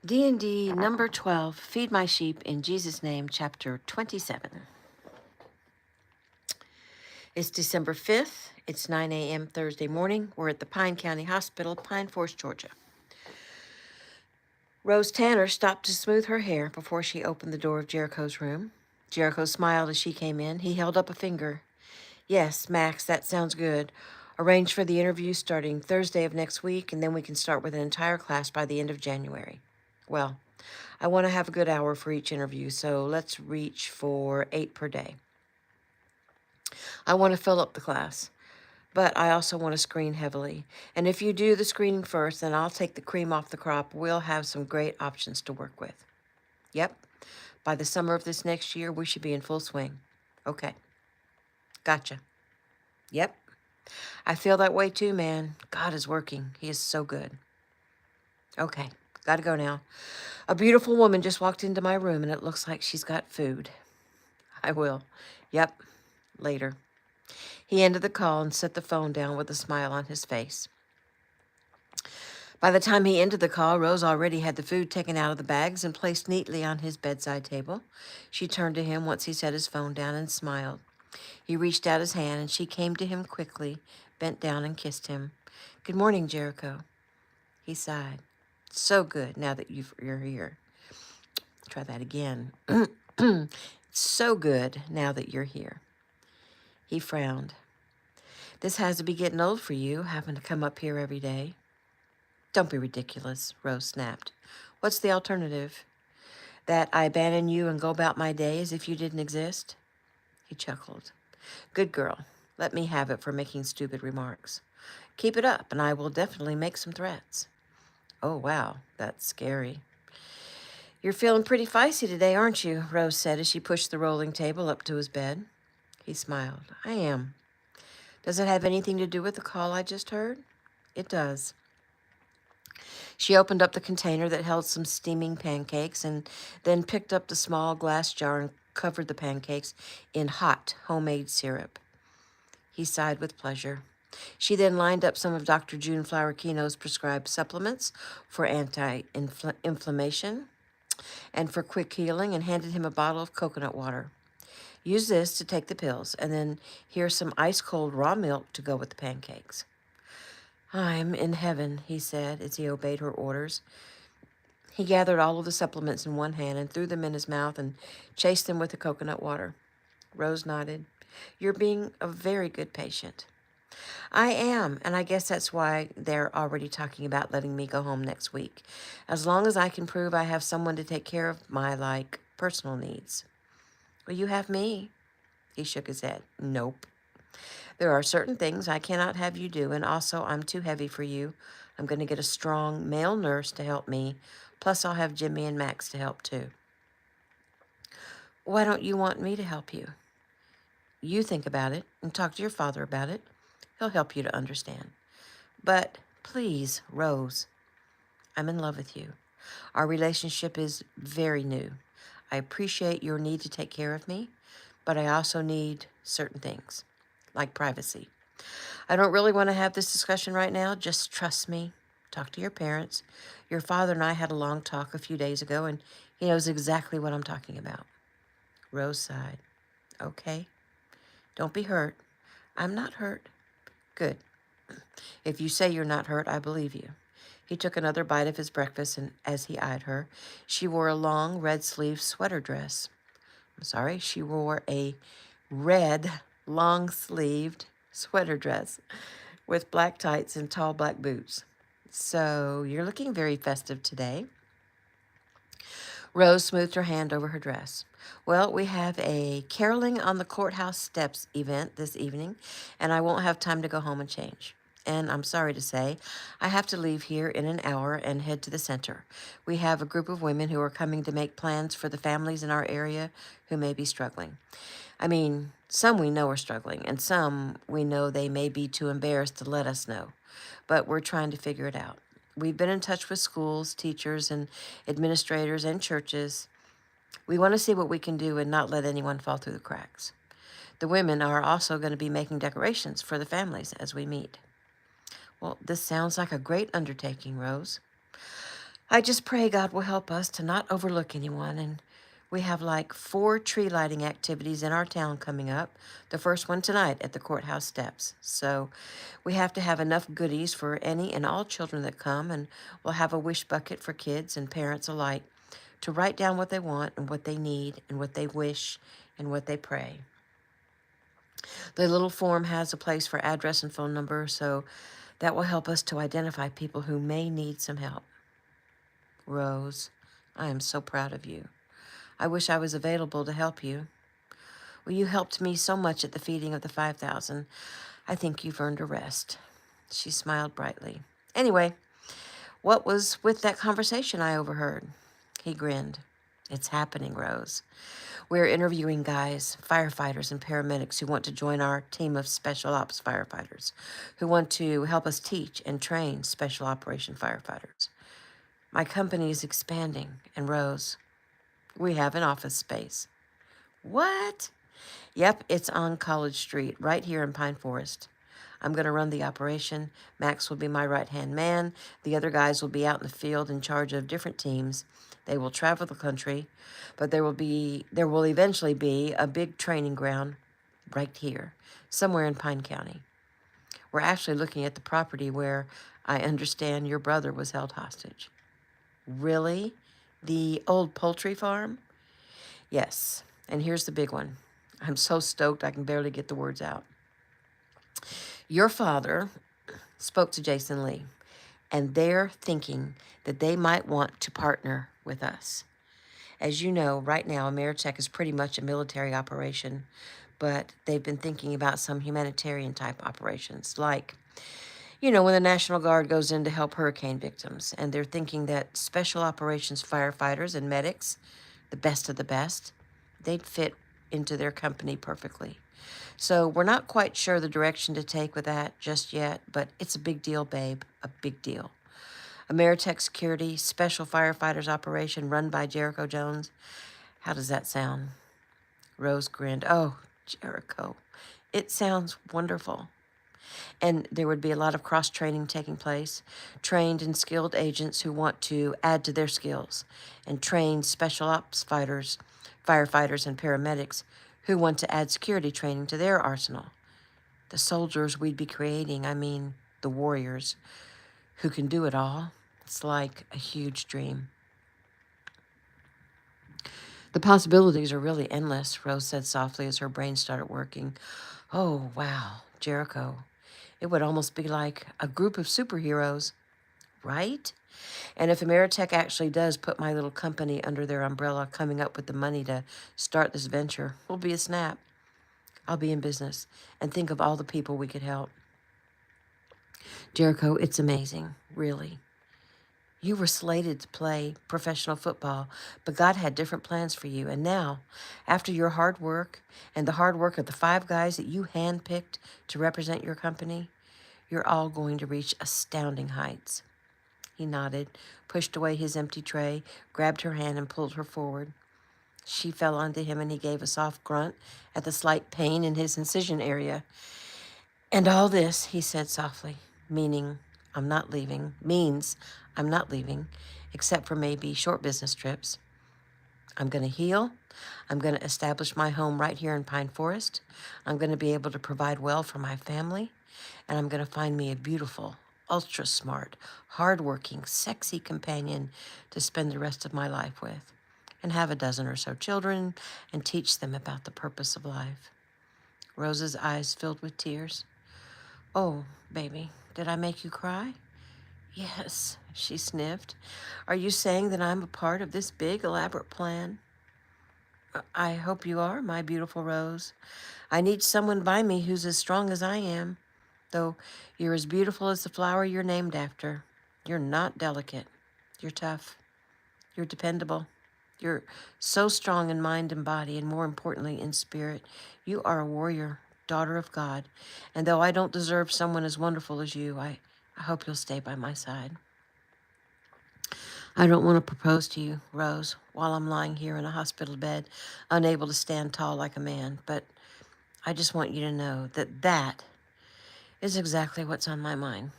DND number 12, Feed My Sheep in Jesus' Name, chapter 27. It's December 5th. It's 9 a.m. Thursday morning. We're at the Pine County Hospital, Pine Forest, Georgia. Rose Tanner stopped to smooth her hair before she opened the door of Jericho's room. Jericho smiled as she came in. He held up a finger. Yes, Max, that sounds good. Arrange for the interview starting Thursday of next week, and then we can start with an entire class by the end of January. Well, I want to have a good hour for each interview, so let's reach for 8 per day. I want to fill up the class, but I also want to screen heavily. And if you do the screening first, then I'll take the cream off the crop. We'll have some great options to work with. Yep, by the summer of this next year, we should be in full swing. Okay, gotcha. Yep, I feel that way too, man. God is working. He is so good. Okay, gotta go now. A beautiful woman just walked into my room, and it looks like she's got food. I will. Yep, later. He ended the call and set the phone down with a smile on his face. By the time he ended the call, Rose already had the food taken out of the bags and placed neatly on his bedside table. She turned to him once he set his phone down and smiled. He reached out his hand, and she came to him quickly, bent down and kissed him. Good morning, Jericho. He sighed. So good now that you're here. Try that again. So good now that you're here. He frowned. This has to be getting old for you, having to come up here every day. Don't be ridiculous, Rose snapped. What's the alternative? That I abandon you and go about my day as if you didn't exist? He chuckled. Good girl. Let me have it for making stupid remarks. Keep it up, and I will definitely make some threats. Oh, wow, that's scary. You're feeling pretty feisty today, aren't you? Rose said as she pushed the rolling table up to his bed. He smiled. I am. Does it have anything to do with the call I just heard? It does. She opened up the container that held some steaming pancakes and then picked up the small glass jar and covered the pancakes in hot homemade syrup. He sighed with pleasure. She then lined up some of Dr. June Flower Kino's prescribed supplements for anti-inflammation and for quick healing and handed him a bottle of coconut water. Use this to take the pills, and then here's some ice-cold raw milk to go with the pancakes. I'm in heaven, he said as he obeyed her orders. He gathered all of the supplements in one hand and threw them in his mouth and chased them with the coconut water. Rose nodded. You're being a very good patient. I am, and I guess that's why they're already talking about letting me go home next week, as long as I can prove I have someone to take care of my, personal needs. Well, you have me. He shook his head. Nope. There are certain things I cannot have you do, and also I'm too heavy for you. I'm going to get a strong male nurse to help me, plus I'll have Jimmy and Max to help too. Why don't you want me to help you? You think about it and talk to your father about it. He'll help you to understand. But please, Rose, I'm in love with you. Our relationship is very new. I appreciate your need to take care of me, but I also need certain things, like privacy. I don't really want to have this discussion right now. Just trust me. Talk to your parents. Your father and I had a long talk a few days ago, and he knows exactly what I'm talking about. Rose sighed. Okay. Don't be hurt. I'm not hurt. Good. If you say you're not hurt, I believe you. He took another bite of his breakfast, and as he eyed her, she wore a long red-sleeved sweater dress. She wore a red, long-sleeved sweater dress with black tights and tall black boots. So you're looking very festive today. Rose smoothed her hand over her dress. Well, we have a caroling on the courthouse steps event this evening, and I won't have time to go home and change. And I'm sorry to say, I have to leave here in an hour and head to the center. We have a group of women who are coming to make plans for the families in our area who may be struggling. I mean, some we know are struggling, and some we know they may be too embarrassed to let us know. But we're trying to figure it out. We've been in touch with schools, teachers, and administrators and churches. We want to see what we can do and not let anyone fall through the cracks. The women are also going to be making decorations for the families as we meet. Well, this sounds like a great undertaking, Rose. I just pray God will help us to not overlook anyone. And we have like 4 tree lighting activities in our town coming up. The first one tonight at the courthouse steps. So we have to have enough goodies for any and all children that come. And we'll have a wish bucket for kids and parents alike to write down what they want and what they need and what they wish and what they pray. The little form has a place for address and phone number, so that will help us to identify people who may need some help. Rose, I am so proud of you. I wish I was available to help you. Well, you helped me so much at the feeding of the 5,000. I think you've earned a rest. She smiled brightly. Anyway, what was with that conversation I overheard? He grinned. It's happening, Rose. We're interviewing guys, firefighters and paramedics who want to join our team of special ops firefighters, who want to help us teach and train special operation firefighters. My company is expanding, and Rose, we have an office space. What? Yep, it's on College Street, right here in Pine Forest. I'm going to run the operation. Max will be my right-hand man. The other guys will be out in the field in charge of different teams. They will travel the country, but there will eventually be a big training ground right here, somewhere in Pine County. We're actually looking at the property where I understand your brother was held hostage. Really? The old poultry farm? Yes, and here's the big one. I'm so stoked I can barely get the words out. Your father spoke to Jason Lee, and they're thinking that they might want to partner with us. As you know, right now, Ameritech is pretty much a military operation, but they've been thinking about some humanitarian type operations, like, you know, when the National Guard goes in to help hurricane victims, and they're thinking that special operations firefighters and medics, the best of the best, they'd fit into their company perfectly. So we're not quite sure the direction to take with that just yet, but it's a big deal, babe, a big deal. Ameritech Security Special Firefighters Operation run by Jericho Jones. How does that sound? Rose grinned. Oh, Jericho. It sounds wonderful. And there would be a lot of cross-training taking place. Trained and skilled agents who want to add to their skills. And trained special ops fighters, firefighters and paramedics who want to add security training to their arsenal. The soldiers we'd be creating, I mean, the warriors who can do it all. It's like a huge dream. The possibilities are really endless, Rose said softly as her brain started working. Oh, wow, Jericho. It would almost be like a group of superheroes, right? And if Ameritech actually does put my little company under their umbrella, coming up with the money to start this venture will be a snap. I'll be in business and think of all the people we could help. Jericho, it's amazing, really. You were slated to play professional football, but God had different plans for you. And now, after your hard work and the hard work of the 5 guys that you handpicked to represent your company, you're all going to reach astounding heights. He nodded, pushed away his empty tray, grabbed her hand and pulled her forward. She fell onto him and he gave a soft grunt at the slight pain in his incision area. And all this, he said softly, means I'm not leaving, except for maybe short business trips. I'm going to heal. I'm going to establish my home right here in Pine Forest. I'm going to be able to provide well for my family. And I'm going to find me a beautiful, ultra smart, hardworking, sexy companion to spend the rest of my life with. And have a dozen or so children and teach them about the purpose of life. Rose's eyes filled with tears. Oh, baby, did I make you cry? Yes, she sniffed. Are you saying that I'm a part of this big, elaborate plan? I hope you are, my beautiful Rose. I need someone by me who's as strong as I am, though you're as beautiful as the flower you're named after. You're not delicate. You're tough. You're dependable. You're so strong in mind and body, and more importantly, in spirit. You are a warrior, daughter of God. And though I don't deserve someone as wonderful as you, I hope you'll stay by my side. I don't want to propose to you, Rose, while I'm lying here in a hospital bed, unable to stand tall like a man, but I just want you to know that that is exactly what's on my mind.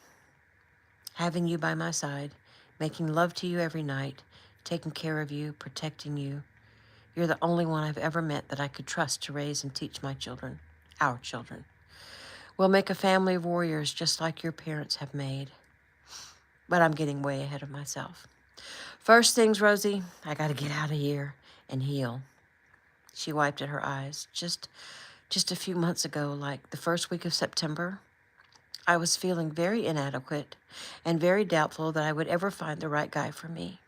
Having you by my side, making love to you every night, taking care of you, protecting you. You're the only one I've ever met that I could trust to raise and teach my children, our children. We'll make a family of warriors just like your parents have made. But I'm getting way ahead of myself. First things, Rosie, I gotta get out of here and heal. She wiped at her eyes. Just a few months ago, like the first week of September, I was feeling very inadequate and very doubtful that I would ever find the right guy for me.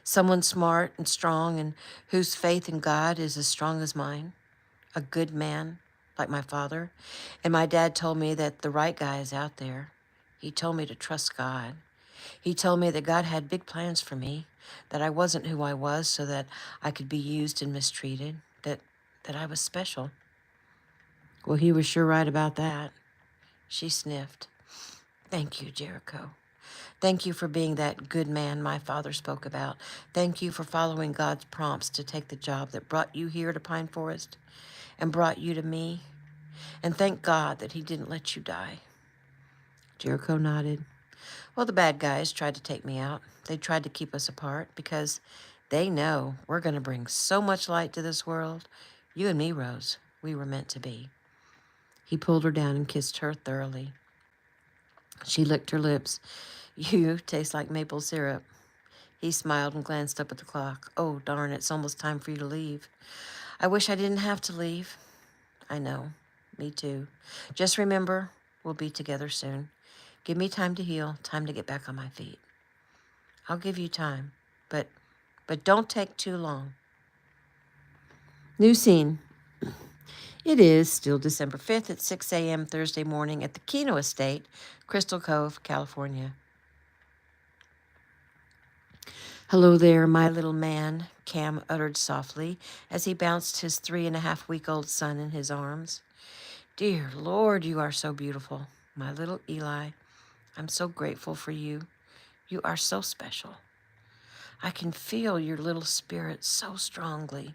Someone smart and strong and whose faith in God is as strong as mine. A good man, like my father. And my dad told me that the right guy is out there. He told me to trust God. He told me that God had big plans for me, that I wasn't who I was so that I could be used and mistreated, that I was special. Well, he was sure right about that. She sniffed. Thank you, Jericho. Thank you for being that good man my father spoke about. Thank you for following God's prompts to take the job that brought you here to Pine Forest and brought you to me. And thank God that he didn't let you die. Jericho nodded. Well, the bad guys tried to take me out. They tried to keep us apart because they know we're going to bring so much light to this world. You and me, Rose, we were meant to be. He pulled her down and kissed her thoroughly. She licked her lips. You taste like maple syrup. He smiled and glanced up at the clock. Oh, darn, it's almost time for you to leave. I wish I didn't have to leave. I know. Me too. Just remember, we'll be together soon. Give me time to heal, time to get back on my feet. I'll give you time, but don't take too long. New scene. It is still December 5th at 6 a.m. Thursday morning at the Kino Estate, Crystal Cove, California. Hello there, my little man, Cam uttered softly as he bounced his 3.5-week-old son in his arms. Dear Lord, you are so beautiful, my little Eli. I'm so grateful for you. You are so special. I can feel your little spirit so strongly.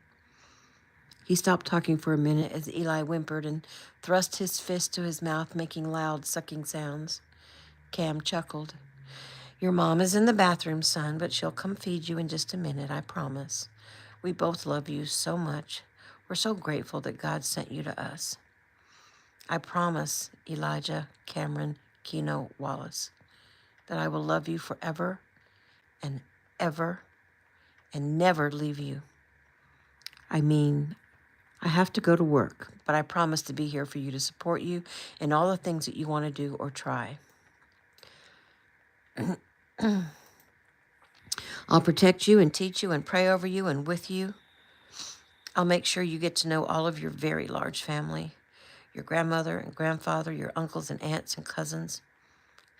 He stopped talking for a minute as Eli whimpered and thrust his fist to his mouth, making loud sucking sounds. Cam chuckled. Your mom is in the bathroom, son, but she'll come feed you in just a minute, I promise. We both love you so much. We're so grateful that God sent you to us. I promise, Elijah Cameron Keno Wallace, that I will love you forever and ever and never leave you. I mean, I have to go to work, but I promise to be here for you to support you in all the things that you want to do or try. I'll protect you and teach you and pray over you and with you. I'll make sure you get to know all of your very large family, your grandmother and grandfather, your uncles and aunts and cousins.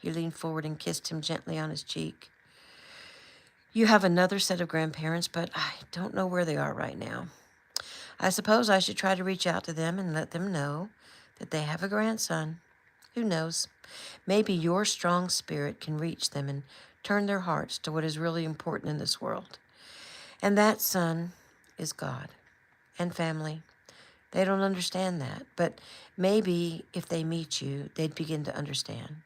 He leaned forward and kissed him gently on his cheek. You have another set of grandparents, but I don't know where they are right now. I suppose I should try to reach out to them and let them know that they have a grandson. Who knows? Maybe your strong spirit can reach them and turn their hearts to what is really important in this world. And that, son, is God and family. They don't understand that, but maybe if they meet you, they'd begin to understand.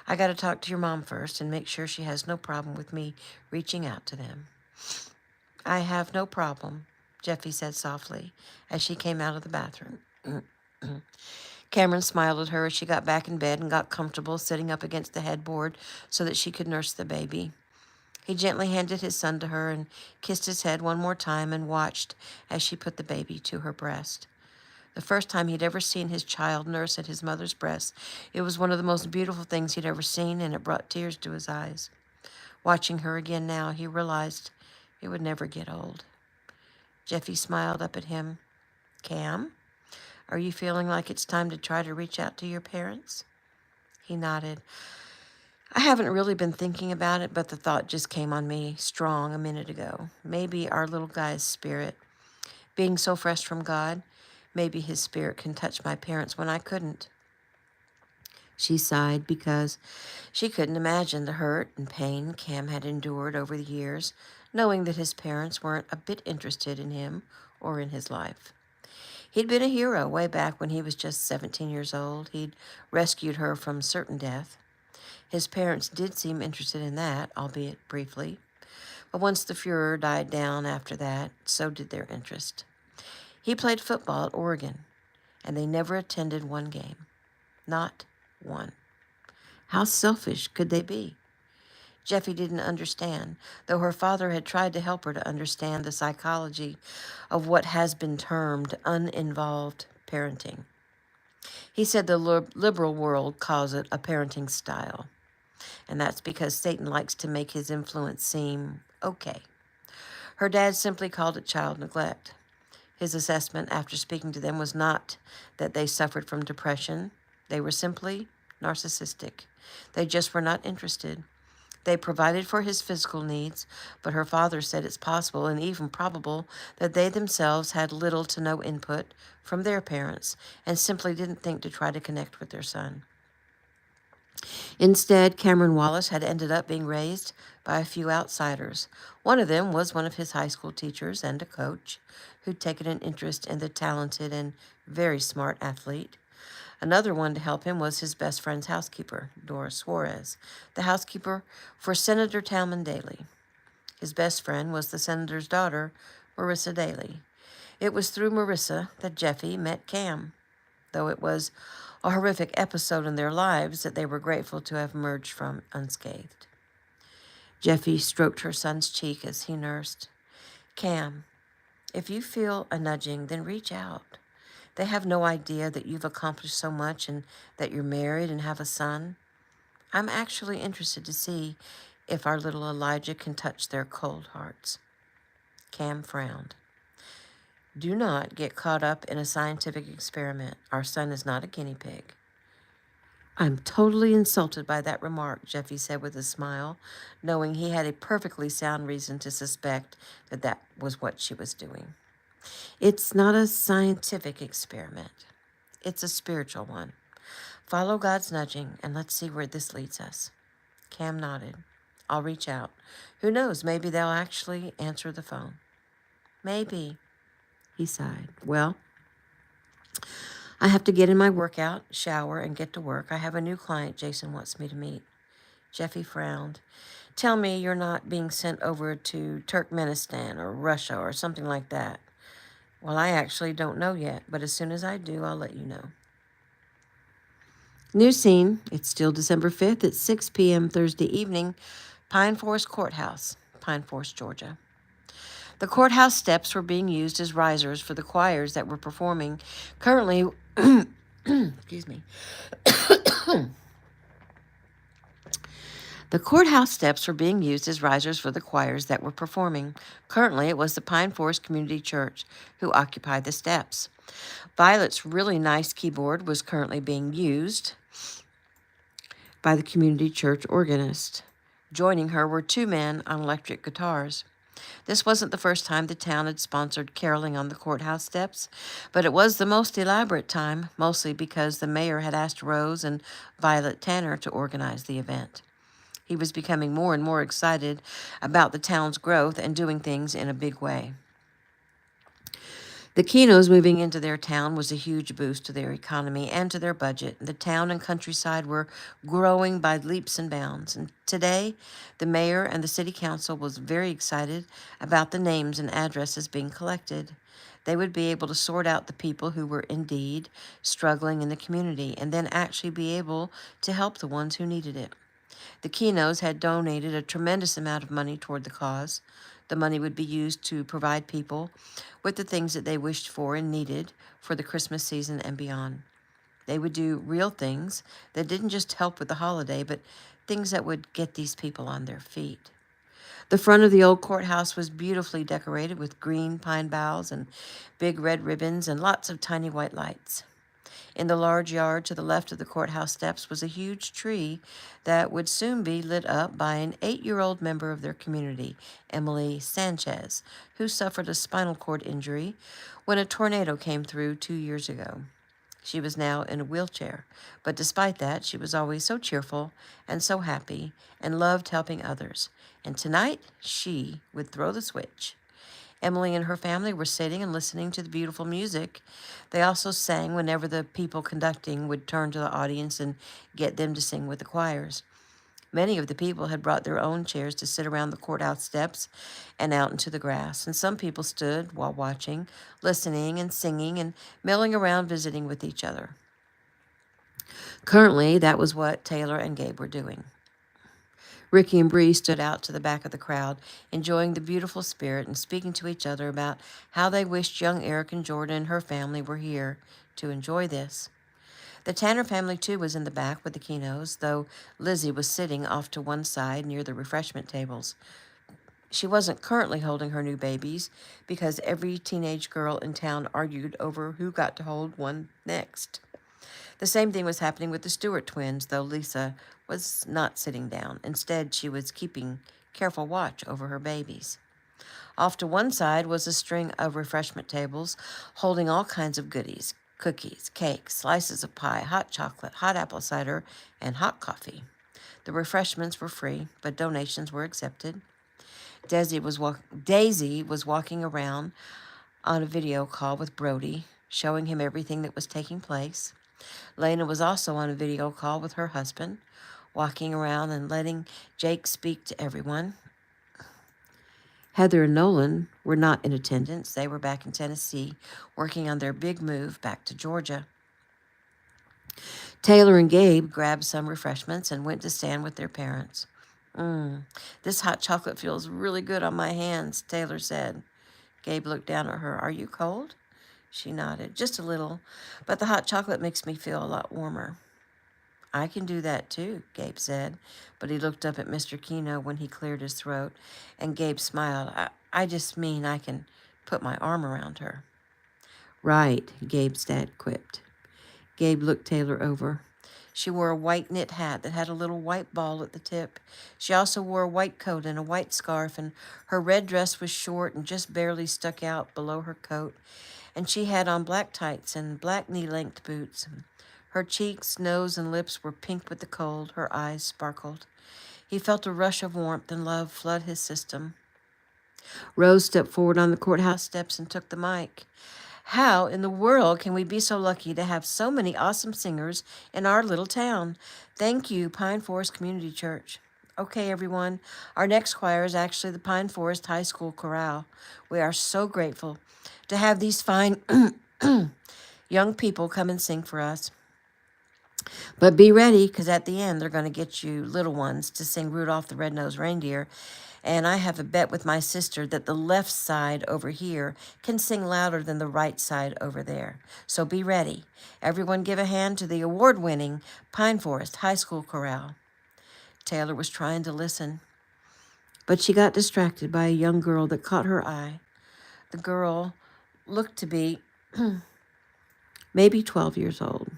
I got to talk to your mom first and make sure she has no problem with me reaching out to them. I have no problem, Jeffy said softly as she came out of the bathroom. Cameron smiled at her as she got back in bed and got comfortable sitting up against the headboard so that she could nurse the baby. He gently handed his son to her and kissed his head one more time and watched as she put the baby to her breast. The first time he'd ever seen his child nurse at his mother's breast, it was one of the most beautiful things he'd ever seen, and it brought tears to his eyes. Watching her again now, he realized it would never get old. Jeffy smiled up at him. Cam, are you feeling like it's time to try to reach out to your parents? He nodded. I haven't really been thinking about it, but the thought just came on me strong a minute ago. Maybe our little guy's spirit, being so fresh from God, maybe his spirit can touch my parents when I couldn't. She sighed because she couldn't imagine the hurt and pain Cam had endured over the years, knowing that his parents weren't a bit interested in him or in his life. He'd been a hero way back when he was just 17 years old. He'd rescued her from certain death. His parents did seem interested in that, albeit briefly. But once the furor died down after that, so did their interest. He played football at Oregon, and they never attended one game. Not one. How selfish could they be? Jeffy didn't understand, though her father had tried to help her to understand the psychology of what has been termed uninvolved parenting. He said the liberal world calls it a parenting style, and that's because Satan likes to make his influence seem okay. Her dad simply called it child neglect. His assessment after speaking to them was not that they suffered from depression. They were simply narcissistic. They just were not interested. They provided for his physical needs, but her father said it's possible and even probable that they themselves had little to no input from their parents and simply didn't think to try to connect with their son. Instead, Cameron Wallace had ended up being raised by a few outsiders. One of them was one of his high school teachers and a coach who'd taken an interest in the talented and very smart athlete. Another one to help him was his best friend's housekeeper, Doris Suarez, the housekeeper for Senator Talman Daly. His best friend was the senator's daughter, Marissa Daly. It was through Marissa that Jeffy met Cam, though it was a horrific episode in their lives that they were grateful to have emerged from unscathed. Jeffy stroked her son's cheek as he nursed. Cam, if you feel a nudging, then reach out. They have no idea that you've accomplished so much and that you're married and have a son. I'm actually interested to see if our little Elijah can touch their cold hearts. Cam frowned. Do not get caught up in a scientific experiment. Our son is not a guinea pig. I'm totally insulted by that remark, Jeffy said with a smile, knowing he had a perfectly sound reason to suspect that that was what she was doing. It's not a scientific experiment. It's a spiritual one. Follow God's nudging, and let's see where this leads us. Cam nodded. I'll reach out. Who knows, maybe they'll actually answer the phone. Maybe, he sighed. Well, I have to get in my workout, shower, and get to work. I have a new client Jason wants me to meet. Jeffy frowned. Tell me you're not being sent over to Turkmenistan or Russia or something like that. Well, I actually don't know yet, but as soon as I do, I'll let you know. New scene. It's still December 5th at 6 p.m. Thursday evening, Pine Forest Courthouse, Pine Forest, Georgia. The courthouse steps were being used as risers for the choirs that were performing. Currently, excuse me. The courthouse steps were being used as risers for the choirs that were performing. Currently, it was the Pine Forest Community Church who occupied the steps. Violet's really nice keyboard was currently being used by the community church organist. Joining her were two men on electric guitars. This wasn't the first time the town had sponsored caroling on the courthouse steps, but it was the most elaborate time, mostly because the mayor had asked Rose and Violet Tanner to organize the event. He was becoming more and more excited about the town's growth and doing things in a big way. The Kinos moving into their town was a huge boost to their economy and to their budget. The town and countryside were growing by leaps and bounds. And today, the mayor and the city council was very excited about the names and addresses being collected. They would be able to sort out the people who were indeed struggling in the community and then actually be able to help the ones who needed it. The Kinos had donated a tremendous amount of money toward the cause. The money would be used to provide people with the things that they wished for and needed for the Christmas season and beyond. They would do real things that didn't just help with the holiday, but things that would get these people on their feet. The front of the old courthouse was beautifully decorated with green pine boughs and big red ribbons and lots of tiny white lights. In the large yard to the left of the courthouse steps was a huge tree that would soon be lit up by an 8-year-old member of their community, Emily Sanchez, who suffered a spinal cord injury when a tornado came through 2 years ago. She was now in a wheelchair, but despite that, she was always so cheerful and so happy and loved helping others. And tonight, she would throw the switch. Emily and her family were sitting and listening to the beautiful music. They also sang whenever the people conducting would turn to the audience and get them to sing with the choirs. Many of the people had brought their own chairs to sit around the courthouse steps and out into the grass, and some people stood while watching, listening and singing and milling around visiting with each other. Currently, that was what Taylor and Gabe were doing. Ricky and Bree stood out to the back of the crowd, enjoying the beautiful spirit and speaking to each other about how they wished young Eric and Jordan and her family were here to enjoy this. The Tanner family, too, was in the back with the Kinos, though Lizzie was sitting off to one side near the refreshment tables. She wasn't currently holding her new babies because every teenage girl in town argued over who got to hold one next. The same thing was happening with the Stewart twins, though Lisa was not sitting down. Instead, she was keeping careful watch over her babies. Off to one side was a string of refreshment tables holding all kinds of goodies: cookies, cakes, slices of pie, hot chocolate, hot apple cider, and hot coffee. The refreshments were free, but donations were accepted. Daisy was walking around on a video call with Brody, showing him everything that was taking place. Lena was also on a video call with her husband, walking around and letting Jake speak to everyone. Heather and Nolan were not in attendance. They were back in Tennessee, working on their big move back to Georgia. Taylor and Gabe grabbed some refreshments and went to stand with their parents. This hot chocolate feels really good on my hands, Taylor said. Gabe looked down at her. Are you cold? She nodded. Just a little, but the hot chocolate makes me feel a lot warmer. I can do that too, Gabe said, but he looked up at Mr. Kino when he cleared his throat, and Gabe smiled. I just mean I can put my arm around her. Right, Gabe's dad quipped. Gabe looked Taylor over. She wore a white knit hat that had a little white ball at the tip. She also wore a white coat and a white scarf, and her red dress was short and just barely stuck out below her coat, and she had on black tights and black knee-length boots. Her cheeks, nose, and lips were pink with the cold. Her eyes sparkled. He felt a rush of warmth and love flood his system. Rose stepped forward on the courthouse steps and took the mic. How in the world can we be so lucky to have so many awesome singers in our little town? Thank you, Pine Forest Community Church. Okay, everyone, our next choir is actually the Pine Forest High School Chorale. We are so grateful to have these fine young people come and sing for us. But be ready, because at the end, they're going to get you little ones to sing Rudolph the Red-Nosed Reindeer. And I have a bet with my sister that the left side over here can sing louder than the right side over there. So be ready. Everyone give a hand to the award-winning Pine Forest High School Chorale. Taylor was trying to listen, but she got distracted by a young girl that caught her eye. The girl looked to be maybe 12 years old.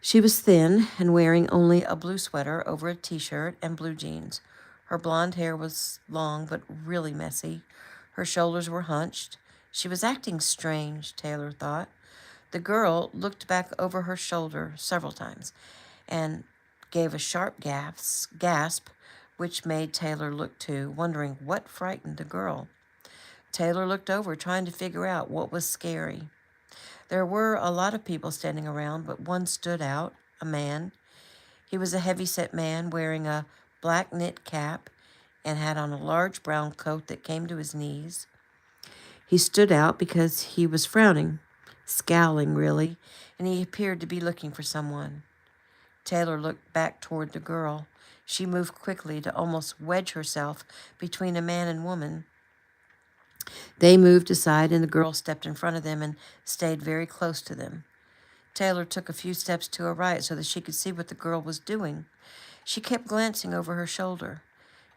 She was thin and wearing only a blue sweater over a t-shirt and blue jeans. Her blonde hair was long but really messy. Her shoulders were hunched. She was acting strange, Taylor thought. The girl looked back over her shoulder several times and gave a sharp gasp, which made Taylor look too, wondering what frightened the girl. Taylor looked over, trying to figure out what was scary. There were a lot of people standing around, but one stood out, a man. He was a heavy-set man wearing a black knit cap and had on a large brown coat that came to his knees. He stood out because he was frowning, scowling really, and he appeared to be looking for someone. Taylor looked back toward the girl. She moved quickly to almost wedge herself between a man and woman. They moved aside, and the girl stepped in front of them and stayed very close to them. Taylor took a few steps to her right so that she could see what the girl was doing. She kept glancing over her shoulder,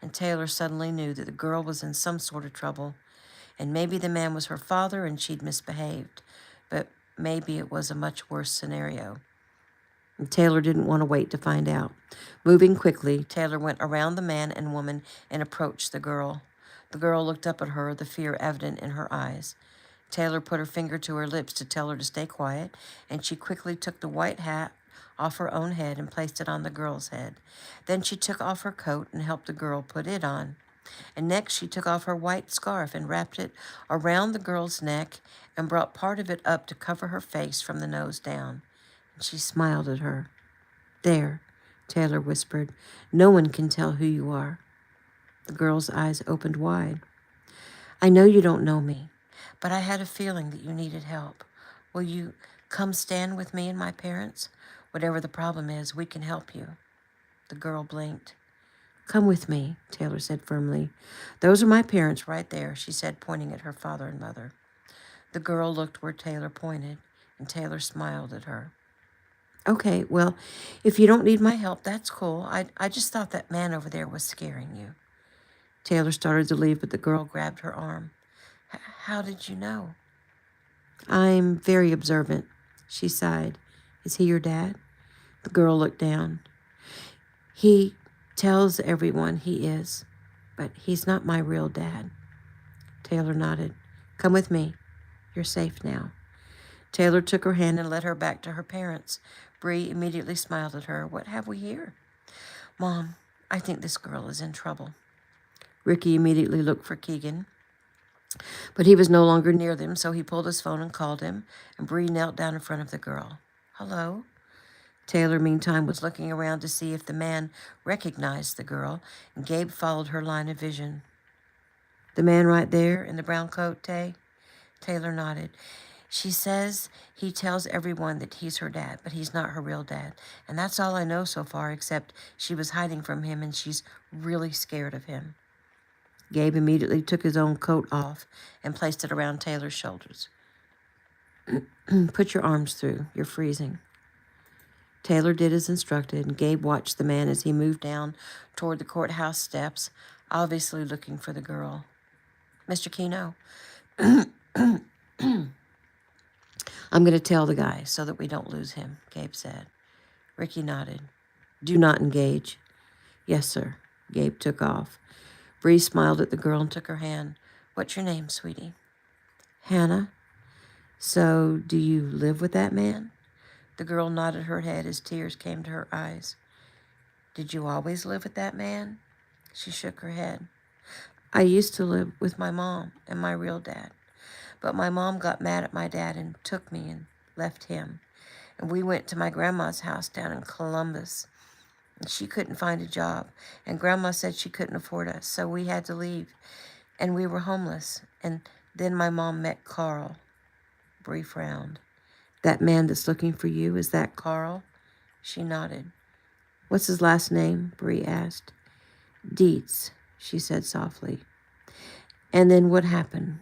and Taylor suddenly knew that the girl was in some sort of trouble, and maybe the man was her father and she'd misbehaved, but maybe it was a much worse scenario. And Taylor didn't want to wait to find out. Moving quickly, Taylor went around the man and woman and approached the girl. The girl looked up at her, the fear evident in her eyes. Taylor put her finger to her lips to tell her to stay quiet, and she quickly took the white hat off her own head and placed it on the girl's head. Then she took off her coat and helped the girl put it on. And next she took off her white scarf and wrapped it around the girl's neck and brought part of it up to cover her face from the nose down. And she smiled at her. There, Taylor whispered. No one can tell who you are. The girl's eyes opened wide. I know you don't know me, but I had a feeling that you needed help. Will you come stand with me and my parents? Whatever the problem is, we can help you. The girl blinked. Come with me, Taylor said firmly. Those are my parents right there, she said, pointing at her father and mother. The girl looked where Taylor pointed, and Taylor smiled at her. Okay, well, if you don't need my help, that's cool. I just thought that man over there was scaring you. Taylor started to leave, but the girl grabbed her arm. How did you know? I'm very observant, she sighed. Is he your dad? The girl looked down. He tells everyone he is, but he's not my real dad. Taylor nodded. Come with me. You're safe now. Taylor took her hand and led her back to her parents. Bree immediately smiled at her. What have we here? Mom, I think this girl is in trouble. Ricky immediately looked for Keegan, but he was no longer near them, so he pulled his phone and called him, and Bree knelt down in front of the girl. Hello? Taylor, meantime, was looking around to see if the man recognized the girl, and Gabe followed her line of vision. The man right there in the brown coat, Tay? Taylor nodded. She says he tells everyone that he's her dad, but he's not her real dad. And that's all I know so far, except she was hiding from him and she's really scared of him. Gabe immediately took his own coat off and placed it around Taylor's shoulders. Put your arms through. You're freezing. Taylor did as instructed, and Gabe watched the man as he moved down toward the courthouse steps, obviously looking for the girl. Mr. Kino, I'm going to tell the guy so that we don't lose him, Gabe said. Ricky nodded. Do not engage. Yes, sir. Gabe took off. Bree smiled at the girl and took her hand. What's your name, sweetie? Hannah. So, do you live with that man? The girl nodded her head as tears came to her eyes. Did you always live with that man? She shook her head. I used to live with my mom and my real dad. But my mom got mad at my dad and took me and left him. And we went to my grandma's house down in Columbus. And she couldn't find a job. And Grandma said she couldn't afford us, so we had to leave. And we were homeless. And then my mom met Carl. Bree frowned. That man that's looking for you, is that Carl? She nodded. What's his last name? Bree asked. Dietz, she said softly. And then what happened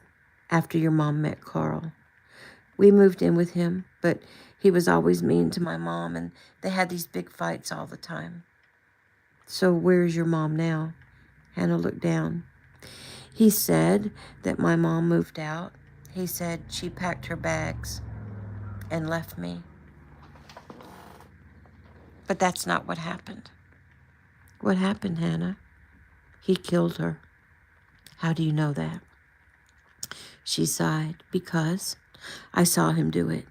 after your mom met Carl? We moved in with him, but he was always mean to my mom, and they had these big fights all the time. So where's your mom now? Hannah looked down. He said that my mom moved out. He said she packed her bags and left me. But that's not what happened. What happened, Hannah? He killed her. How do you know that? She sighed. Because I saw him do it.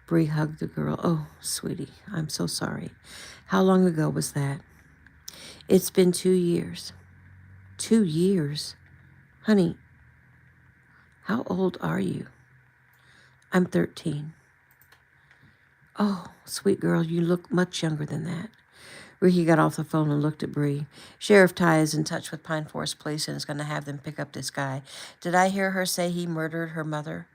Bree hugged the girl. Oh, sweetie, I'm so sorry. How long ago was that? It's been 2 years. 2 years? Honey, how old are you? I'm 13. Oh, sweet girl, you look much younger than that. Ricky got off the phone and looked at Bree. Sheriff Ty is in touch with Pine Forest Police and is going to have them pick up this guy. Did I hear her say he murdered her mother?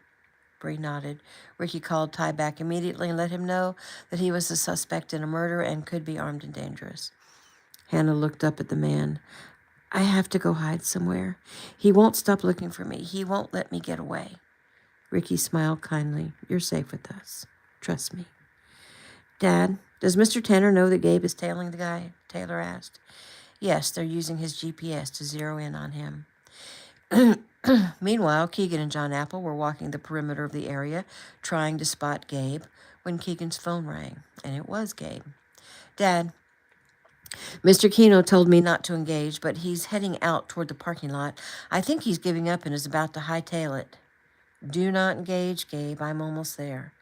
Bree nodded. Ricky called Ty back immediately and let him know that he was a suspect in a murder and could be armed and dangerous. Hannah looked up at the man. I have to go hide somewhere. He won't stop looking for me. He won't let me get away. Ricky smiled kindly. You're safe with us. Trust me. Dad, does Mr. Tanner know that Gabe is tailing the guy? Taylor asked. Yes, they're using his GPS to zero in on him. Meanwhile, Keegan and John Apple were walking the perimeter of the area, trying to spot Gabe, when Keegan's phone rang, and it was Gabe. Dad, Mr. Kino told me not to engage, but he's heading out toward the parking lot. I think he's giving up and is about to hightail it. Do not engage, Gabe. I'm almost there.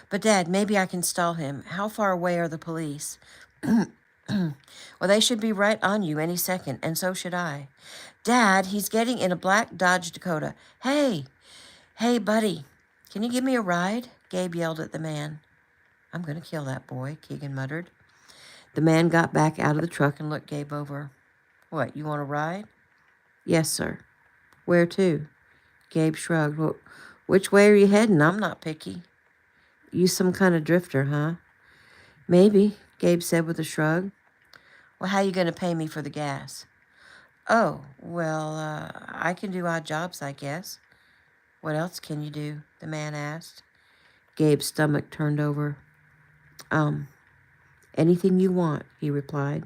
But, Dad, maybe I can stall him. How far away are the police? Well, they should be right on you any second, and so should I. Dad, he's getting in a black Dodge Dakota. Hey, buddy, can you give me a ride? Gabe yelled at the man. I'm going to kill that boy, Keegan muttered. The man got back out of the truck and looked Gabe over. What, you want to ride? Yes, sir. Where to? Gabe shrugged. Well, which way are you heading? I'm not picky. You some kind of drifter, huh? Maybe, Gabe said with a shrug. Well, how you going to pay me for the gas? Oh, well, I can do odd jobs, I guess. What else can you do? The man asked. Gabe's stomach turned over. Anything you want, he replied.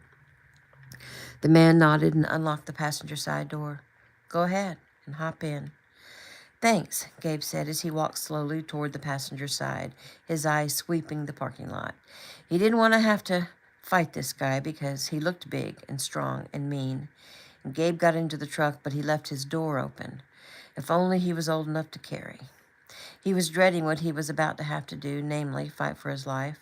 The man nodded and unlocked the passenger side door. Go ahead and hop in. Thanks, Gabe said as he walked slowly toward the passenger side, his eyes sweeping the parking lot. He didn't want to have to fight this guy because he looked big and strong and mean. And Gabe got into the truck, but he left his door open. If only he was old enough to carry. He was dreading what he was about to have to do, namely, fight for his life.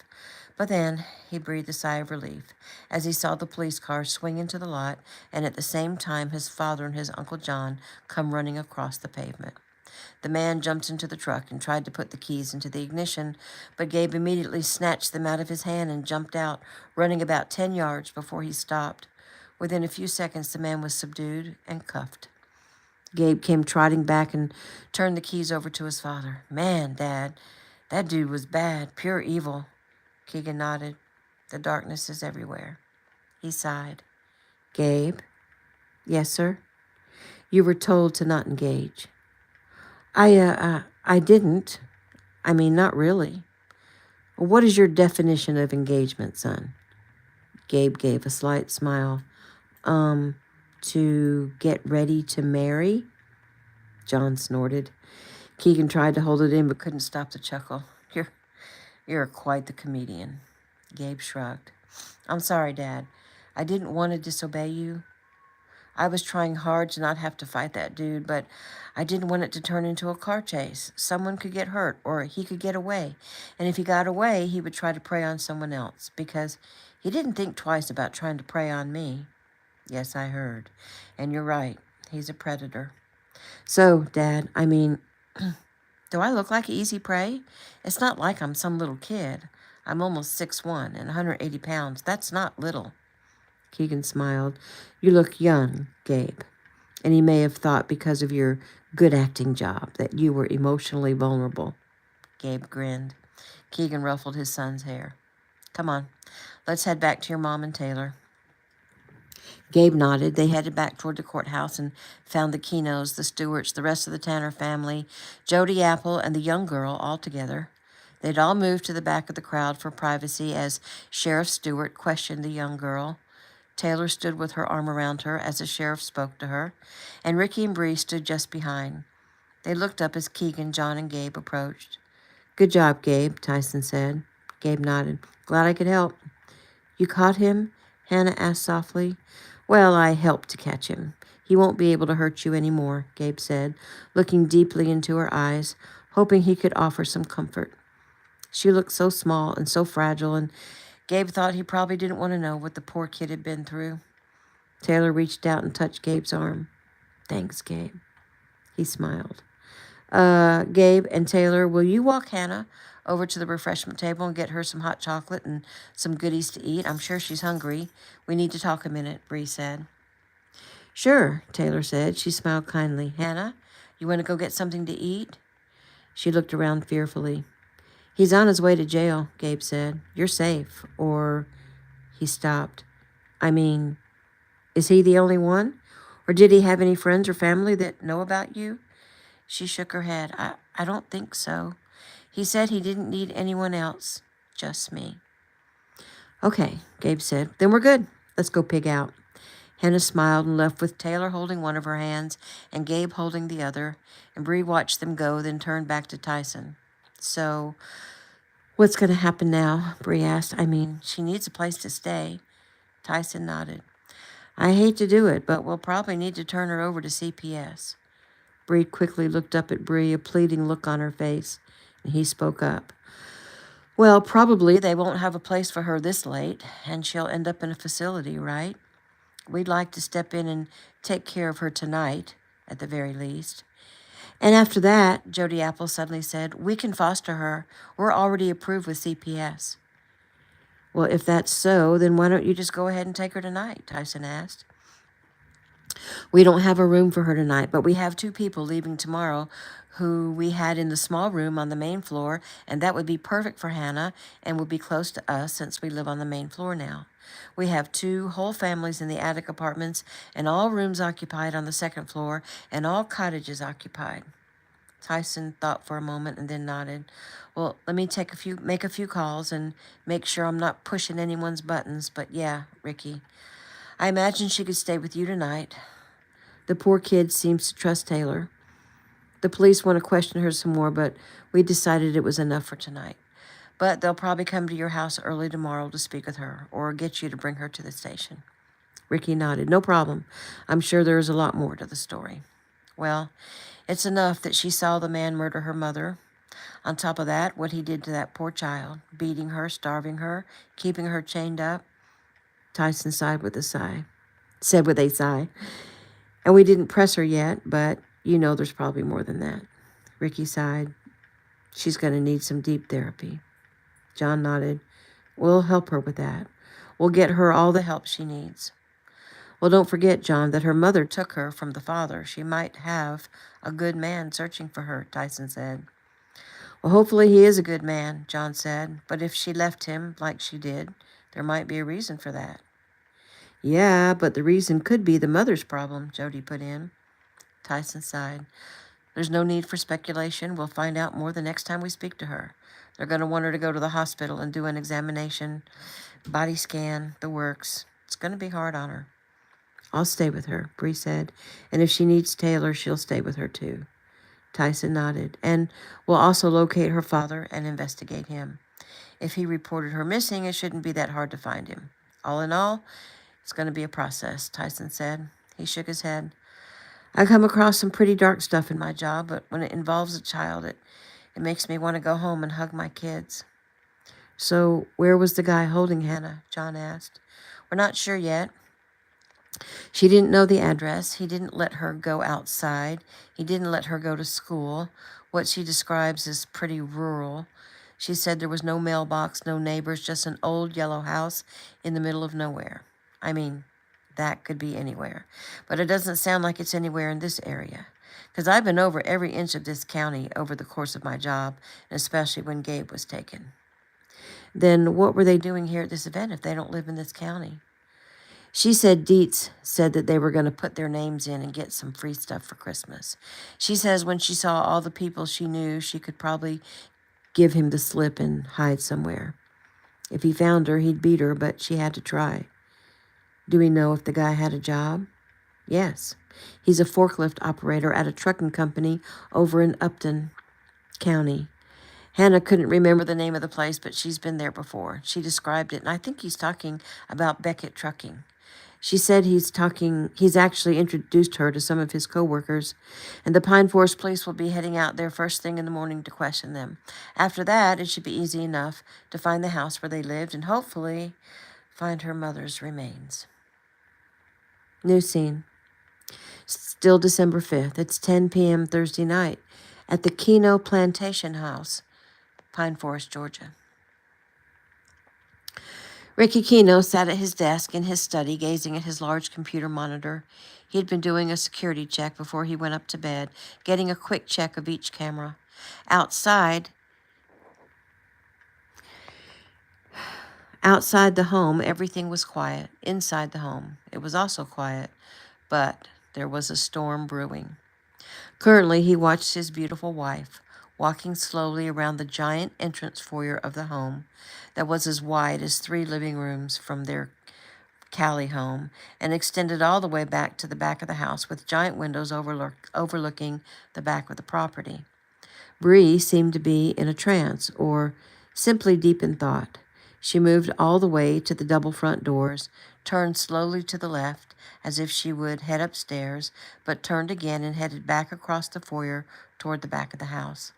But then he breathed a sigh of relief as he saw the police car swing into the lot and at the same time his father and his Uncle John come running across the pavement. The man jumped into the truck and tried to put the keys into the ignition, but Gabe immediately snatched them out of his hand and jumped out, running about 10 yards before he stopped. Within a few seconds, the man was subdued and cuffed. Gabe came trotting back and turned the keys over to his father. Man, Dad, that dude was bad, pure evil. Keegan nodded. The darkness is everywhere. He sighed. Gabe? Yes, sir? You were told to not engage. I didn't. I mean, not really. What is your definition of engagement, son? Gabe gave a slight smile. To get ready to marry? John snorted. Keegan tried to hold it in but couldn't stop the chuckle. You're quite the comedian. Gabe shrugged. I'm sorry, Dad. I didn't want to disobey you. I was trying hard to not have to fight that dude, but I didn't want it to turn into a car chase. Someone could get hurt, or he could get away. And if he got away, he would try to prey on someone else, because he didn't think twice about trying to prey on me. Yes, I heard. And you're right. He's a predator. So, Dad, I mean, do I look like easy prey? It's not like I'm some little kid. I'm almost 6'1" and 180 pounds. That's not little. Keegan smiled. You look young, Gabe. And he may have thought because of your good acting job that you were emotionally vulnerable. Gabe grinned. Keegan ruffled his son's hair. Come on, let's head back to your mom and Taylor. Gabe nodded. They headed back toward the courthouse and found the Kinos, the Stewarts, the rest of the Tanner family, Jody Apple, and the young girl all together. They'd all moved to the back of the crowd for privacy as Sheriff Stewart questioned the young girl. Taylor stood with her arm around her as the sheriff spoke to her, and Ricky and Bree stood just behind. They looked up as Keegan, John, and Gabe approached. Good job, Gabe, Tyson said. Gabe nodded. Glad I could help. You caught him? Hannah asked softly. Well, I helped to catch him. He won't be able to hurt you anymore, Gabe said, looking deeply into her eyes, hoping he could offer some comfort. She looked so small and so fragile, and Gabe thought he probably didn't want to know what the poor kid had been through. Taylor reached out and touched Gabe's arm. Thanks, Gabe. He smiled. Gabe and Taylor, will you walk Hannah over to the refreshment table and get her some hot chocolate and some goodies to eat? I'm sure she's hungry. We need to talk a minute, Bree said. Sure, Taylor said. She smiled kindly. Hannah, you want to go get something to eat? She looked around fearfully. He's on his way to jail, Gabe said. You're safe. Or... He stopped. I mean, is he the only one? Or did he have any friends or family that know about you? She shook her head. I don't think so. He said he didn't need anyone else. Just me. Okay, Gabe said. Then we're good. Let's go pig out. Hannah smiled and left with Taylor holding one of her hands and Gabe holding the other, and Bree watched them go, then turned back to Tyson. So, what's going to happen now? Bree asked. I mean, she needs a place to stay. Tyson nodded. I hate to do it, but we'll probably need to turn her over to CPS. Bree quickly looked up at Bree, a pleading look on her face, and he spoke up. Well, probably they won't have a place for her this late, and she'll end up in a facility, right? We'd like to step in and take care of her tonight, at the very least. And after that, Jody Apple suddenly said, we can foster her. We're already approved with CPS. Well, if that's so, then why don't you just go ahead and take her tonight? Tyson asked. We don't have a room for her tonight, but we have 2 people leaving tomorrow who we had in the small room on the main floor, and that would be perfect for Hannah and would be close to us since we live on the main floor now. We have 2 whole families in the attic apartments, and all rooms occupied on the second floor, and all cottages occupied. Tyson thought for a moment and then nodded. Well, let me make a few calls and make sure I'm not pushing anyone's buttons, but yeah, Ricky. I imagine she could stay with you tonight. The poor kid seems to trust Taylor. The police want to question her some more, but we decided it was enough for tonight. But they'll probably come to your house early tomorrow to speak with her or get you to bring her to the station. Ricky nodded. No problem. I'm sure there is a lot more to the story. Well, it's enough that she saw the man murder her mother. On top of that, what he did to that poor child, beating her, starving her, keeping her chained up. Tyson said with a sigh. And we didn't press her yet, but you know there's probably more than that. Ricky sighed. She's going to need some deep therapy. John nodded. We'll help her with that. We'll get her all the help she needs. Well, don't forget, John, that her mother took her from the father. She might have a good man searching for her, Tyson said. Well, hopefully he is a good man, John said. But if she left him like she did, there might be a reason for that. Yeah, but the reason could be the mother's problem, Jody put in. Tyson sighed. There's no need for speculation. We'll find out more the next time we speak to her. They're going to want her to go to the hospital and do an examination, body scan, the works. It's going to be hard on her. I'll stay with her, Bree said. And if she needs Taylor, she'll stay with her too. Tyson nodded. And we'll also locate her father and investigate him. If he reported her missing, it shouldn't be that hard to find him. All in all, it's going to be a process, Tyson said. He shook his head. I come across some pretty dark stuff in my job, but when it involves a child, it makes me want to go home and hug my kids. So where was the guy holding Hannah? John asked. We're not sure yet. She didn't know the address. He didn't let her go outside. He didn't let her go to school. What she describes as pretty rural. She said there was no mailbox, no neighbors, just an old yellow house in the middle of nowhere. I mean, that could be anywhere. But it doesn't sound like it's anywhere in this area. Because I've been over every inch of this county over the course of my job, and especially when Gabe was taken. Then what were they doing here at this event if they don't live in this county? She said Dietz said that they were going to put their names in and get some free stuff for Christmas. She says when she saw all the people she knew, she could probably give him the slip and hide somewhere. If he found her, he'd beat her, but she had to try. Do we know if the guy had a job? Yes. He's a forklift operator at a trucking company over in Upton County. Hannah couldn't remember the name of the place, but she's been there before. She described it, and I think he's talking about Beckett Trucking. She said he's actually introduced her to some of his coworkers, and the Pine Forest police will be heading out there first thing in the morning to question them. After that, it should be easy enough to find the house where they lived and hopefully find her mother's remains. New scene. Still December 5th. It's 10 p.m. Thursday night at the Kino Plantation House, Pine Forest, Georgia. Ricky Kino sat at his desk in his study, gazing at his large computer monitor. He had been doing a security check before he went up to bed, getting a quick check of each camera. Outside the home, everything was quiet. Inside the home, it was also quiet, but there was a storm brewing. Currently, he watched his beautiful wife walking slowly around the giant entrance foyer of the home that was as wide as 3 living rooms from their Cali home and extended all the way back to the back of the house with giant windows overlooking the back of the property. Bree seemed to be in a trance or simply deep in thought. She moved all the way to the double front doors, turned slowly to the left as if she would head upstairs, but turned again and headed back across the foyer toward the back of the house.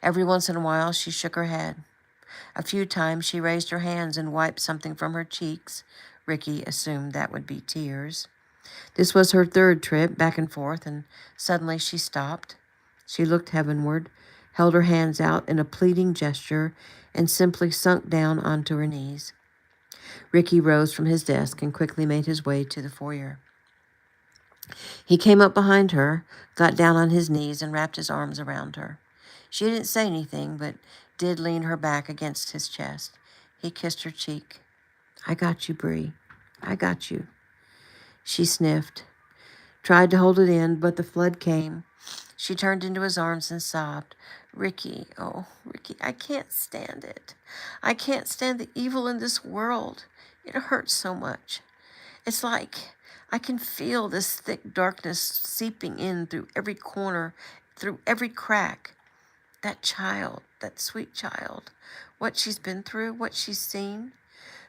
Every once in a while, she shook her head. A few times, she raised her hands and wiped something from her cheeks. Ricky assumed that would be tears. This was her 3rd trip back and forth, and suddenly she stopped. She looked heavenward, held her hands out in a pleading gesture, and simply sunk down onto her knees. Ricky rose from his desk and quickly made his way to the foyer. He came up behind her, got down on his knees, and wrapped his arms around her. She didn't say anything, but did lean her back against his chest. He kissed her cheek. I got you, Bree. I got you. She sniffed, tried to hold it in, but the flood came. She turned into his arms and sobbed. Ricky, oh, Ricky, I can't stand it. I can't stand the evil in this world. It hurts so much. It's like I can feel this thick darkness seeping in through every corner, through every crack. That child, that sweet child, what she's been through, what she's seen,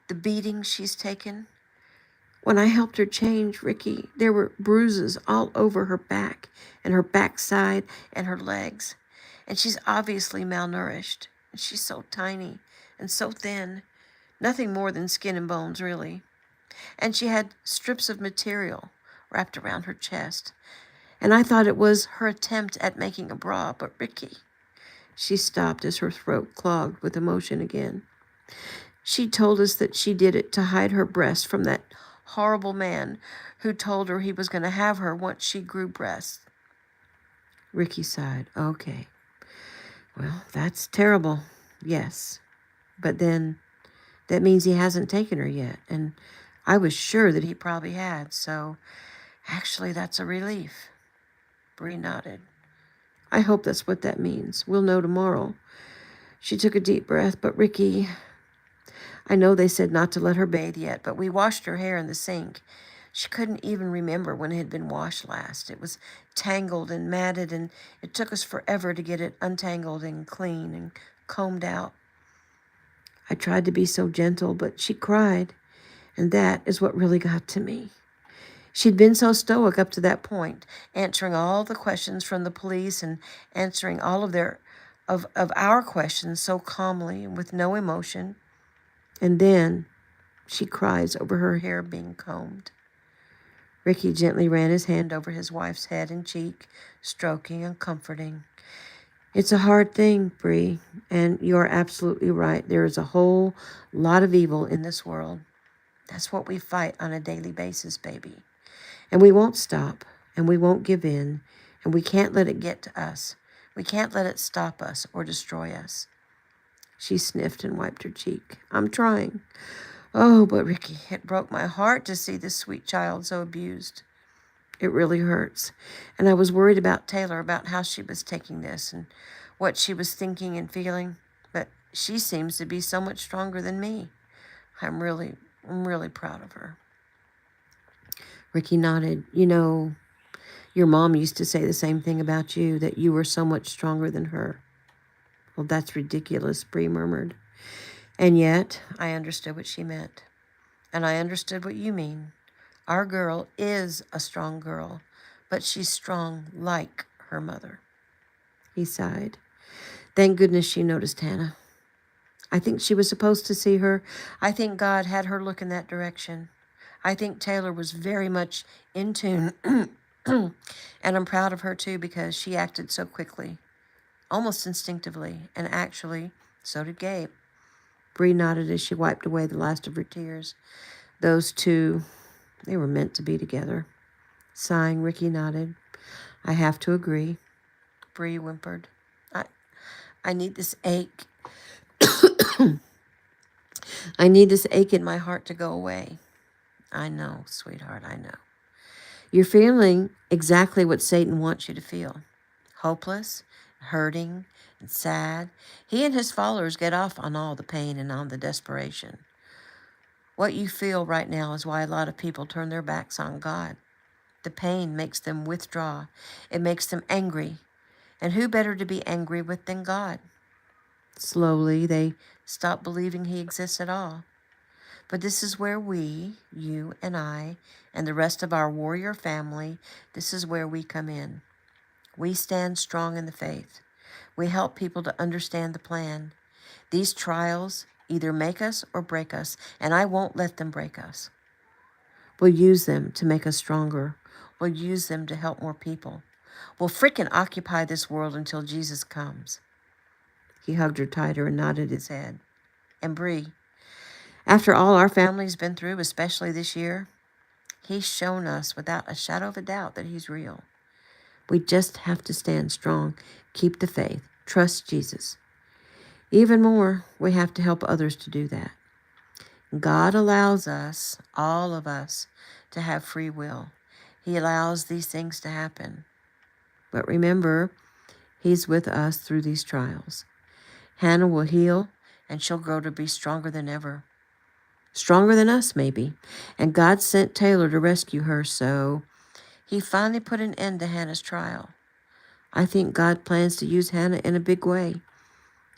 the beating she's taken. When I helped her change, Ricky, there were bruises all over her back and her backside and her legs. And she's obviously malnourished. And she's so tiny and so thin. Nothing more than skin and bones, really. And she had strips of material wrapped around her chest. And I thought it was her attempt at making a bra, but Ricky... She stopped as her throat clogged with emotion again. She told us that she did it to hide her breast from that horrible man who told her he was going to have her once she grew breasts. Ricky sighed. Okay. Well, that's terrible. Yes. But then that means he hasn't taken her yet. And I was sure that he probably had. So actually, that's a relief. Bree nodded. I hope that's what that means. We'll know tomorrow. She took a deep breath. But Ricky, I know they said not to let her bathe yet, but we washed her hair in the sink. She couldn't even remember when it had been washed last. It was tangled and matted, and it took us forever to get it untangled and clean and combed out. I tried to be so gentle, but she cried, and that is what really got to me. She'd been so stoic up to that point, answering all the questions from the police and answering all of our questions so calmly and with no emotion. And then she cries over her hair being combed. Ricky gently ran his hand over his wife's head and cheek, stroking and comforting. It's a hard thing, Bree, and you're absolutely right. There is a whole lot of evil in this world. That's what we fight on a daily basis, baby. And we won't stop, and we won't give in, and we can't let it get to us. We can't let it stop us or destroy us. She sniffed and wiped her cheek. I'm trying. Oh, but Ricky, it broke my heart to see this sweet child so abused. It really hurts. And I was worried about Taylor, about how she was taking this and what she was thinking and feeling. But she seems to be so much stronger than me. I'm really proud of her. Ricky nodded. You know, your mom used to say the same thing about you, that you were so much stronger than her. Well, that's ridiculous, Bree murmured. And yet, I understood what she meant. And I understood what you mean. Our girl is a strong girl, but she's strong like her mother. He sighed. Thank goodness she noticed Hannah. I think she was supposed to see her. I think God had her look in that direction. I think Taylor was very much in tune. And I'm proud of her too, because she acted so quickly, almost instinctively, and actually, so did Gabe. Bree nodded as she wiped away the last of her tears. Those two, they were meant to be together. Sighing, Ricky nodded. I have to agree. Bree whimpered. I need this ache. I need this ache in my heart to go away. I know, sweetheart, I know. You're feeling exactly what Satan wants you to feel. Hopeless, hurting, and sad. He and his followers get off on all the pain and on the desperation. What you feel right now is why a lot of people turn their backs on God. The pain makes them withdraw. It makes them angry. And who better to be angry with than God? Slowly, they stop believing he exists at all. But this is where we, you and I, and the rest of our warrior family, this is where we come in. We stand strong in the faith. We help people to understand the plan. These trials either make us or break us, and I won't let them break us. We'll use them to make us stronger. We'll use them to help more people. We'll frickin' occupy this world until Jesus comes. He hugged her tighter and nodded his head. And Bree, After all our family's been through, especially this year, He's shown us without a shadow of a doubt that He's real. We just have to stand strong, keep the faith, trust Jesus. Even more, we have to help others to do that. God allows us, all of us, to have free will. He allows these things to happen. But remember, He's with us through these trials. Hannah will heal, and she'll grow to be stronger than ever. Stronger than us, maybe. And God sent Taylor to rescue her, so He finally put an end to Hannah's trial. I think God plans to use Hannah in a big way.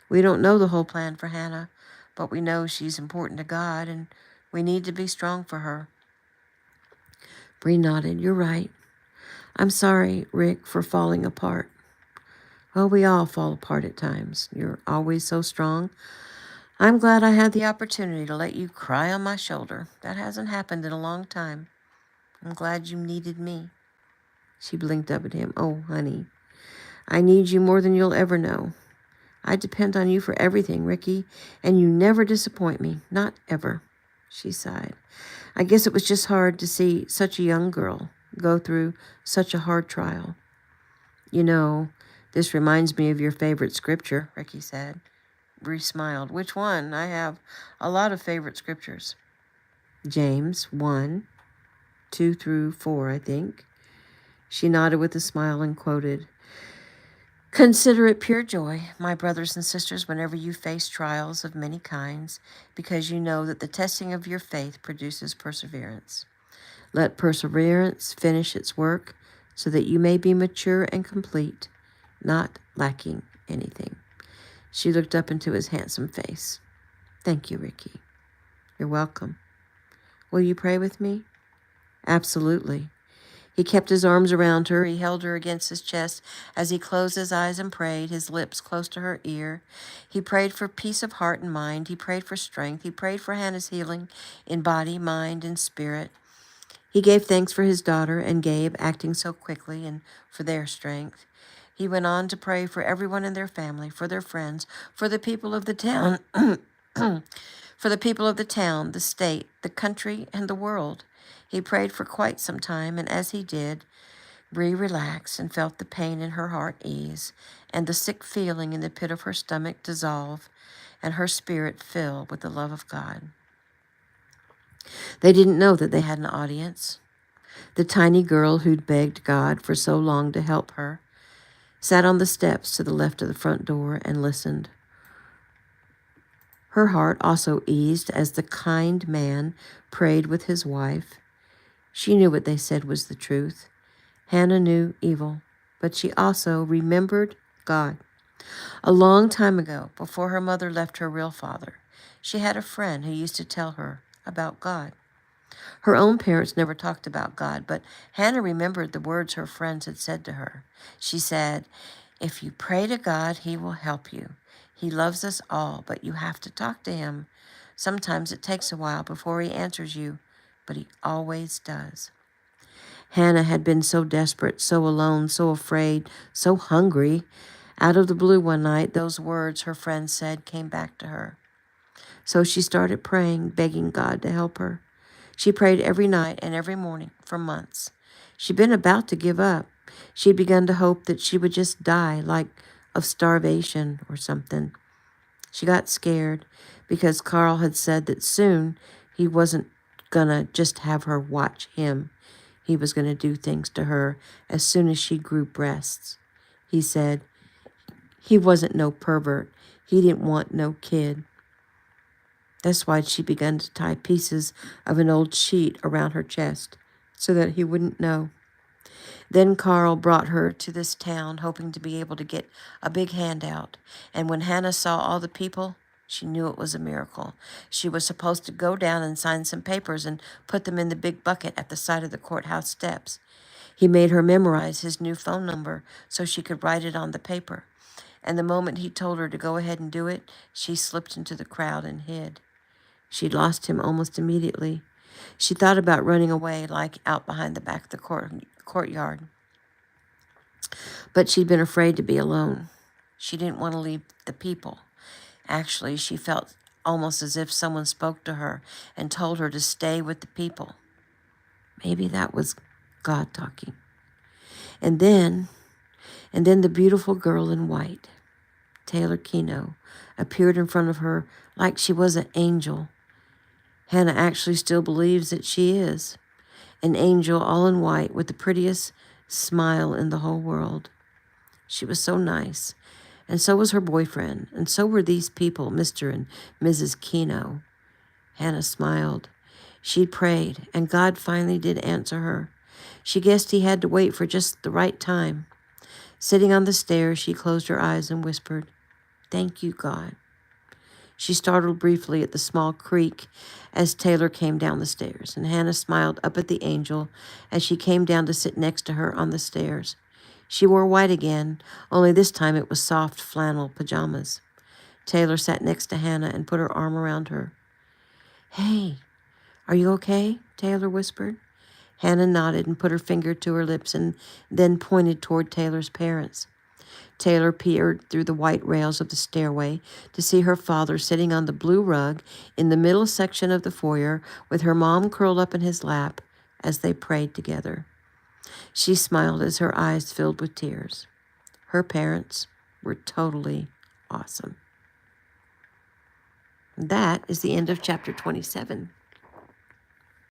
We don't know the whole plan for Hannah, but we know she's important to God, and we need to be strong for her. Bree nodded. You're right. I'm sorry, Rick, for falling apart. Well, we all fall apart at times. You're always so strong. I'm glad I had the opportunity to let you cry on my shoulder. That hasn't happened in a long time. I'm glad you needed me. She blinked up at him. Oh, honey, I need you more than you'll ever know. I depend on you for everything, Ricky, and you never disappoint me. Not ever. She sighed. I guess it was just hard to see such a young girl go through such a hard trial. You know, this reminds me of your favorite scripture, Ricky said. Bree smiled. Which one? I have a lot of favorite scriptures. James 1, 2 through 4, I think. She nodded with a smile and quoted, Consider it pure joy, my brothers and sisters, whenever you face trials of many kinds, because you know that the testing of your faith produces perseverance. Let perseverance finish its work, so that you may be mature and complete, not lacking anything. She looked up into his handsome face. Thank you, Ricky. You're welcome. Will you pray with me? Absolutely. He kept his arms around her. He held her against his chest as he closed his eyes and prayed, his lips close to her ear. He prayed for peace of heart and mind. He prayed for strength. He prayed for Hannah's healing in body, mind, and spirit. He gave thanks for his daughter and Gabe acting so quickly and for their strength. He went on to pray for everyone in their family, for their friends, for the people of the town, for the people of the town, the state, the country, and the world. He prayed for quite some time, and as he did, Bree relaxed and felt the pain in her heart ease, and the sick feeling in the pit of her stomach dissolve, and her spirit fill with the love of God. They didn't know that they had an audience. The tiny girl who'd begged God for so long to help her sat on the steps to the left of the front door and listened. Her heart also eased as the kind man prayed with his wife. She knew what they said was the truth. Hannah knew evil, but she also remembered God. A long time ago, before her mother left her real father, she had a friend who used to tell her about God. Her own parents never talked about God, but Hannah remembered the words her friends had said to her. She said, If you pray to God, He will help you. He loves us all, but you have to talk to Him. Sometimes it takes a while before He answers you, but He always does. Hannah had been so desperate, so alone, so afraid, so hungry. Out of the blue one night, those words her friend said came back to her. So she started praying, begging God to help her. She prayed every night and every morning for months. She'd been about to give up. She'd begun to hope that she would just die, like of starvation or something. She got scared because Carl had said that soon he wasn't gonna just have her watch him. He was gonna do things to her as soon as she grew breasts. He said he wasn't no pervert. He didn't want no kid. That's why she began to tie pieces of an old sheet around her chest so that he wouldn't know. Then Carl brought her to this town, hoping to be able to get a big handout. And when Hannah saw all the people, she knew it was a miracle. She was supposed to go down and sign some papers and put them in the big bucket at the side of the courthouse steps. He made her memorize his new phone number so she could write it on the paper. And the moment he told her to go ahead and do it, she slipped into the crowd and hid. She'd lost him almost immediately. She thought about running away, like out behind the back of the courtyard. But she'd been afraid to be alone. She didn't want to leave the people. Actually, she felt almost as if someone spoke to her and told her to stay with the people. Maybe that was God talking. And then the beautiful girl in white, Taylor Kino, appeared in front of her like she was an angel. Hannah actually still believes that she is an angel all in white with the prettiest smile in the whole world. She was so nice, and so was her boyfriend, and so were these people, Mr. and Mrs. Kino. Hannah smiled. She'd prayed, and God finally did answer her. She guessed he had to wait for just the right time. Sitting on the stairs, she closed her eyes and whispered, "Thank you, God." She startled briefly at the small creak as Taylor came down the stairs, and Hannah smiled up at the angel as she came down to sit next to her on the stairs. She wore white again, only this time it was soft flannel pajamas. Taylor sat next to Hannah and put her arm around her. "Hey, are you okay?" Taylor whispered. Hannah nodded and put her finger to her lips and then pointed toward Taylor's parents. Taylor peered through the white rails of the stairway to see her father sitting on the blue rug in the middle section of the foyer with her mom curled up in his lap as they prayed together. She smiled as her eyes filled with tears. Her parents were totally awesome. That is the end of chapter 27.